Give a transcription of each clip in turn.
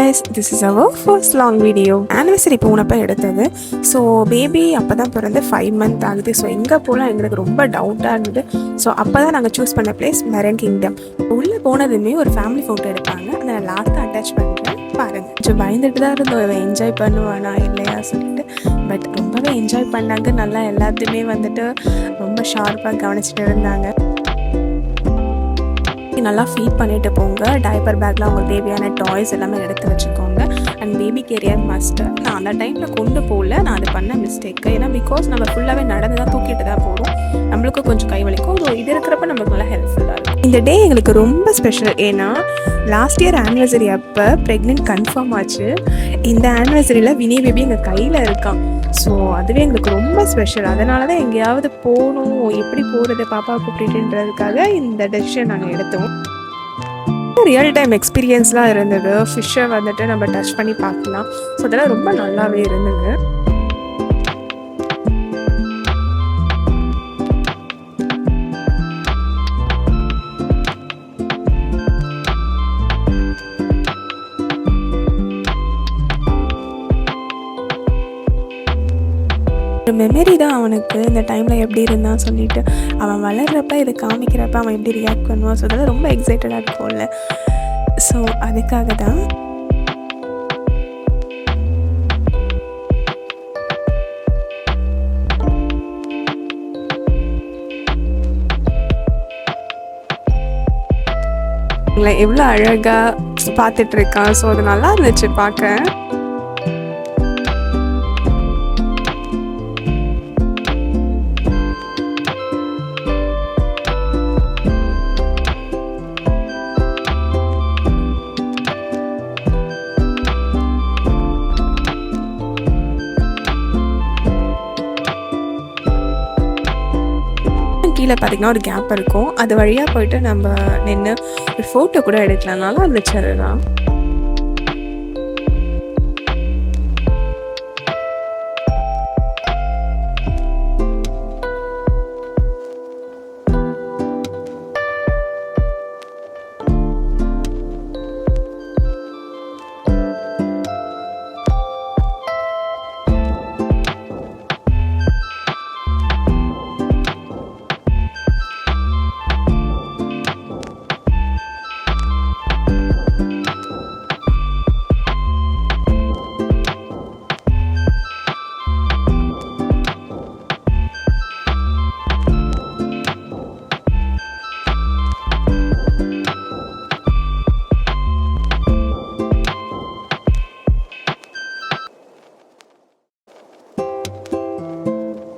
guys, this is our first long video. Anniversary போனப்ப எடுத்தது. So baby அப்போ தான் பிறந்து 5 month ஆகுது. ஸோ எங்கே போகலாம் எங்களுக்கு ரொம்ப டவுட்டாக இருந்தது. ஸோ அப்போ தான் நாங்கள் சூஸ் பண்ண பிளேஸ் மெரன் கிங்டம். உள்ளே போனதுமே ஒரு ஃபேமிலி ஃபோட்டோ எடுப்பாங்க. அதை நான் லாஸ்ட்டாக அட்டாச் பண்ணிட்டேன் பாருங்கள். கொஞ்சம் பயந்துட்டு தான் இருந்தோம் என்ஜாய் பண்ணுவானா இல்லையா சொல்லிட்டு. பட் ரொம்பவே என்ஜாய் பண்ணாங்க. நல்லா எல்லாத்தையுமே வந்துட்டு ரொம்ப ஷார்ப்பாக கவனிச்சுட்டு இருந்தாங்க. நல்லா ஃபீட் பண்ணிட்டு போங்க. டைப்பர் பேக்கில் அவங்களுக்கு தேவையான டாய்ஸ் எல்லாமே எடுத்து வச்சுக்கோங்க. And baby carrier must. நான் அந்த டைமில் கொண்டு போகல, நான் அது பண்ண மிஸ்டேக்கு. ஏன்னா பிகாஸ் நம்ம ஃபுல்லாகவே நடந்து தான் தூக்கிட்டு தான் போகிறோம். நம்மளுக்கும் கொஞ்சம் கை வலிக்கும். ஸோ இது இருக்கிறப்ப நம்மளுக்கு நல்லா ஹெல்ப்ஃபுல்லாக இருக்கும். இந்த டே எங்களுக்கு ரொம்ப ஸ்பெஷல். ஏன்னா லாஸ்ட் இயர் ஆனிவர்சரி அப்போ ப்ரெக்னென்ட் கன்ஃபார்ம் ஆச்சு. இந்த ஆனிவர்சரியில் வினி பேபி எங்கள் கையில் இருக்கான். ஸோ அதுவே எங்களுக்கு ரொம்ப ஸ்பெஷல். அதனால தான் எங்கேயாவது போகணும், எப்படி போகிறது பாப்பா கூப்பிட்டுன்றதுக்காக இந்த டெசிஷன் நாங்கள் எடுத்தோம். ரியல் டைம் எக்ஸ்பீரியன்ஸ்லாம் இருந்தது. ஃபிஷ்ஷை வந்துட்டு நம்ம டச் பண்ணி பார்க்கலாம். ஸோ அதெல்லாம் ரொம்ப நல்லாவே இருந்தது. ஒரு மெமரி தான் அவனுக்கு. இந்த டைமில் எப்படி இருந்தான்னு சொல்லிட்டு அவன் வளர்கிறப்ப இதை காமிக்கிறப்ப அவன் எப்படி ரியாக்ட் பண்ணுவான். ஸோ அதெல்லாம் ரொம்ப எக்ஸைட்டடாக இருக்கும்ல. ஸோ அதுக்காக தான் எவ்வளோ அழகாக பார்த்துட்ருக்கான். ஸோ அது நல்லா இருந்துச்சு பார்க்க. கீழே பார்த்திங்கன்னா ஒரு கேப் இருக்கும். அது வழியாக போயிட்டு நம்ம நின்று ஒரு ஃபோட்டோ கூட எடுக்கலாம். நல்லா இருந்துச்சு அதுதான்.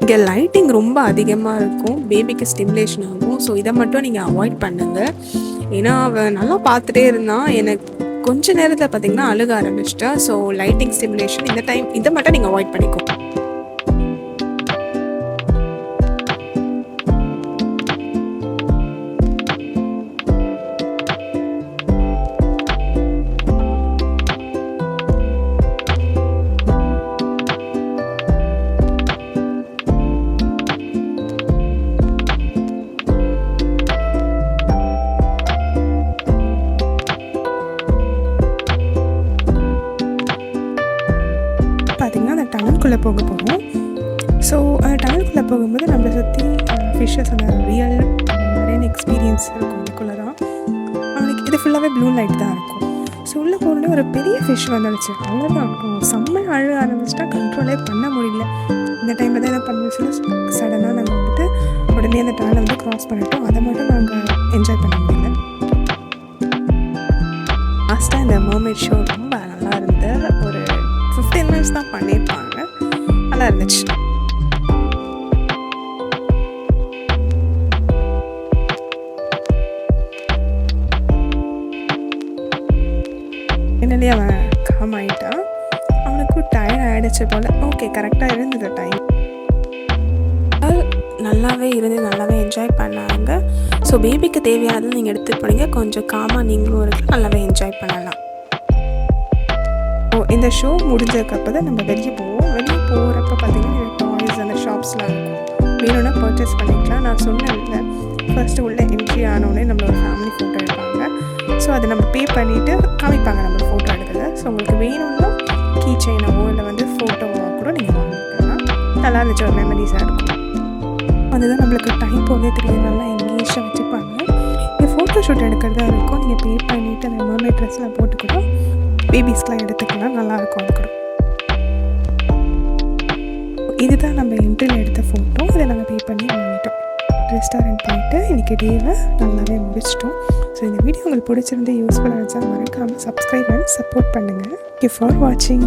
இங்கே லைட்டிங் ரொம்ப அதிகமாக இருக்கும். பேபிக்கு ஸ்டிமுலேஷன் ஆகும். ஸோ இதை மட்டும் நீங்கள் அவாய்ட் பண்ணுங்கள். ஏன்னா அவன் நல்லா பார்த்துட்டே இருந்தான். எனக்கு கொஞ்ச நேரத்தில் பார்த்திங்கன்னா அழுக ஆரம்பிச்சிட்டா. ஸோ லைட்டிங் ஸ்டிமுலேஷன் இந்த டைம் இதை மட்டும் நீங்கள் அவாய்ட் பண்ணிக்கோ. பார்த்திங்கன்னா அந்த டனலுக்குள்ளே போக போகிறோம். ஸோ அந்த டனலுக்குள்ளே போகும்போது நம்மளை சுற்றி ஃபிஷ்ஷஸ் அந்த ரியல் நிறைய எக்ஸ்பீரியன்ஸ் இருக்கும். அதுக்குள்ளே தான் அவனுக்கு இது ஃபுல்லாகவே ப்ளூ லைட் தான் இருக்கும். ஸோ உள்ளே போகணுன்னே ஒரு பெரிய ஃபிஷ் வந்துடுச்சு. அவ்வளோதான் செம்ம அழுக ஆரம்பிச்சிட்டா. கண்ட்ரோலே பண்ண முடியல. இந்த டைமில் தான் என்ன பண்ண சொல்லி சடனாக நாங்கள் வந்துட்டு உடனே அந்த டனலை வந்து க்ராஸ் பண்ணிட்டோம். அதை மட்டும் நாங்கள் என்ஜாய் பண்ண முடியல. லாஸ்ட்டாக இந்த மர்மெய்ட் ஷோ ரொம்ப நல்லா இருந்தது. ஒரு 15 minutes தான் பண்ணியிருப்பாங்க. நல்லா இருந்துச்சு. என்னலே அவன் காம் ஆகிட்டான். அவனுக்கும் டயர்ட் ஆகிடுச்சு போல். ஓகே, கரெக்டாக இருந்தது டைம். நல்லாவே இருந்து நல்லாவே என்ஜாய் பண்ணாங்க. ஸோ பேபிக்கு தேவையானது நீங்கள் எடுத்துகிட்டு போனீங்க. கொஞ்சம் காமாக நீங்களும் இருக்கலாம், நல்லாவே என்ஜாய் பண்ணலாம். இந்த ஷோ முடிஞ்சதுக்கப்புறம் தான் நம்ம வெளியே போவோம். வெளியே போகிறப்ப பார்த்திங்கன்னா டாய்ஸ் அந்த ஷாப்ஸ்லாம் இருக்கும். வேணும்னா பர்ச்சேஸ் பண்ணிக்கலாம். நான் சொன்னேன்ல ஃபர்ஸ்ட்டு உள்ளே என்ட்ரி ஆனோடனே நம்மளோட ஃபேமிலி ஃபோட்டோ எடுப்பாங்க. ஸோ அதை நம்ம பே பண்ணிவிட்டு காமிப்பாங்க நம்ம ஃபோட்டோ எடுத்ததை. ஸோ உங்களுக்கு வேணும்னா கீ செயினவோ இல்லை வந்து ஃபோட்டோவோ கூட நீங்கள் வாங்கிக்கலாம். நல்லா இருந்துச்சு, ஒரு மெமரிஸாக இருக்கும். அதுதான் நம்மளுக்கு டைம் போகவே தெரியாது, நல்லா எங்கேஜாக வச்சுப்பாங்க. நீங்கள் ஃபோட்டோ ஷூட் எடுக்கிறதா இருக்கும், நீங்கள் பே பண்ணிவிட்டு அந்த மர்மைட் ட்ரெஸ்லாம் போட்டு கூட பேபிஸ்க்கெலாம் எடுத்துக்கலாம், நல்லாயிருக்கும். அது கூட இதுதான் நம்ம என்ட்ரியில் எடுத்த ஃபோட்டோ. இதை நாங்கள் பே பண்ணி வாங்கிட்டோம். ரெஸ்டாரண்ட் போயிட்டு இன்றைக்கி டேவை நல்லாவே முடிச்சிட்டோம். ஸோ இந்த வீடியோ உங்களுக்கு பிடிச்சிருந்து யூஸ்ஃபுல்லாக இருந்துச்சா மறக்காமல் சப்ஸ்கிரைப் அண்ட் சப்போர்ட் பண்ணுங்கள். தேங்க்யூ ஃபார் வாட்சிங்.